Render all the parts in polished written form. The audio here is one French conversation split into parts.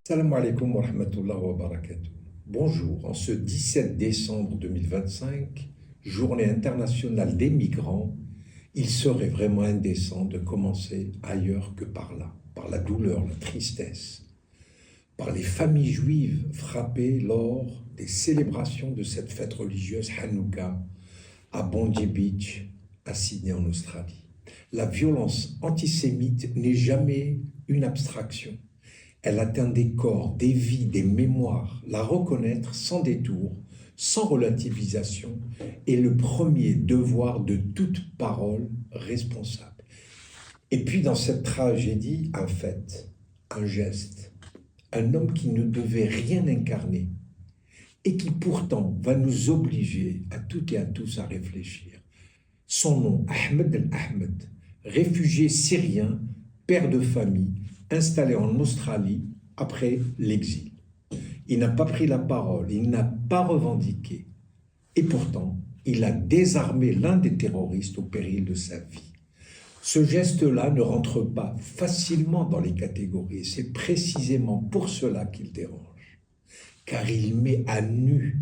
Salam alaikum wa rahmatullah wa barakatuh. Bonjour, en ce 17 décembre 2025, journée internationale des migrants, il serait vraiment indécent de commencer ailleurs que par là, par la douleur, la tristesse, par les familles juives frappées lors des célébrations de cette fête religieuse Hanouka à Bondi Beach, à Sydney en Australie. La violence antisémite n'est jamais une abstraction. Elle atteint des corps, des vies, des mémoires. La reconnaître sans détour, sans relativisation, est le premier devoir de toute parole responsable. Et puis dans cette tragédie, un fait, un geste, un homme qui ne devait rien incarner et qui pourtant va nous obliger à toutes et à tous à réfléchir. Son nom, Ahmed El-Ahmed, réfugié syrien, père de famille, installé en Australie après l'exil. Il n'a pas pris la parole, il n'a pas revendiqué. Et pourtant, il a désarmé l'un des terroristes au péril de sa vie. Ce geste-là ne rentre pas facilement dans les catégories, et c'est précisément pour cela qu'il dérange. Car il met à nu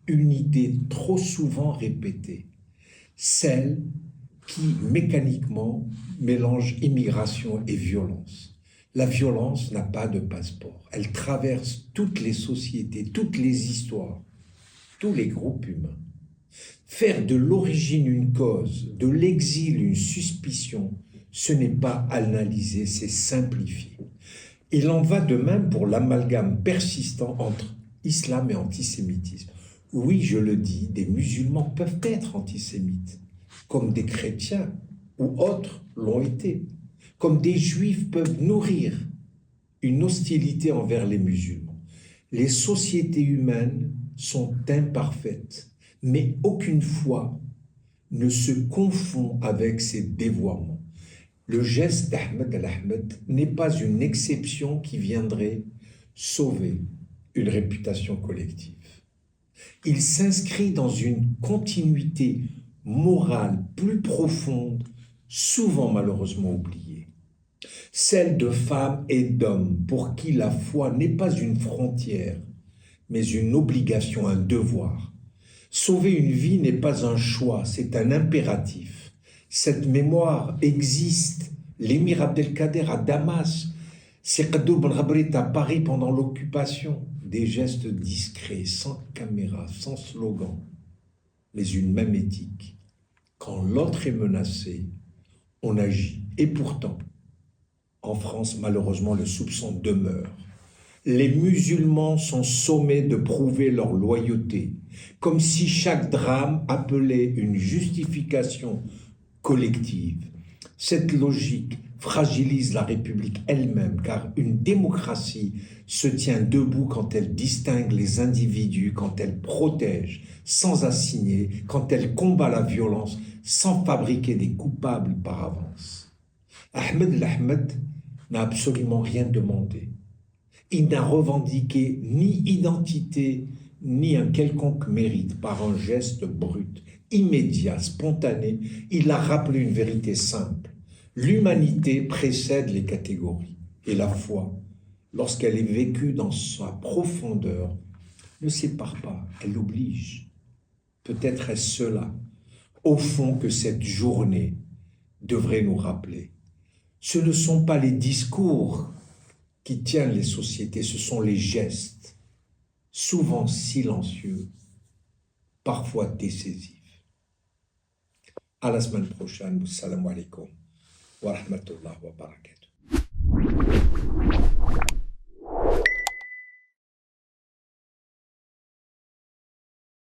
une idée trop souvent répétée, celle qui mécaniquement mélange immigration et violence. La violence n'a pas de passeport. Elle traverse toutes les sociétés, toutes les histoires, tous les groupes humains. Faire de l'origine une cause, de l'exil une suspicion, ce n'est pas analyser, c'est simplifier. Il en va de même pour l'amalgame persistant entre islam et antisémitisme. Oui, je le dis, des musulmans peuvent être antisémites, comme des chrétiens ou autres l'ont été, comme des juifs peuvent nourrir une hostilité envers les musulmans. Les sociétés humaines sont imparfaites, mais aucune foi ne se confond avec ces dévoiements. Le geste d'Ahmed El-Ahmed n'est pas une exception qui viendrait sauver une réputation collective. Il s'inscrit dans une continuité morale plus profonde, souvent malheureusement oubliée. Celle de femmes et d'hommes pour qui la foi n'est pas une frontière, mais une obligation, un devoir. Sauver une vie n'est pas un choix, c'est un impératif. Cette mémoire existe. L'émir Abdelkader à Damas, Sekadour Ben Rabrit à Paris pendant l'occupation. Des gestes discrets, sans caméra, sans slogan, mais une même éthique. Quand l'autre est menacé, on agit. Et pourtant, en France, malheureusement, le soupçon demeure. Les musulmans sont sommés de prouver leur loyauté, comme si chaque drame appelait une justification collective. Cette logique fragilise la République elle-même, car une démocratie se tient debout quand elle distingue les individus, quand elle protège sans assigner, quand elle combat la violence sans fabriquer des coupables par avance. Ahmed El-Ahmed n'a absolument rien demandé. Il n'a revendiqué ni identité, ni un quelconque mérite par un geste brut, immédiat, spontané. Il a rappelé une vérité simple. L'humanité précède les catégories et la foi, lorsqu'elle est vécue dans sa profondeur, ne sépare pas, elle oblige. Peut-être est-ce cela, au fond, que cette journée devrait nous rappeler. Ce ne sont pas les discours qui tiennent les sociétés, ce sont les gestes, souvent silencieux, parfois décisifs. À la semaine prochaine. Assalamu alaikum wa rahmatullah wa barakatuh.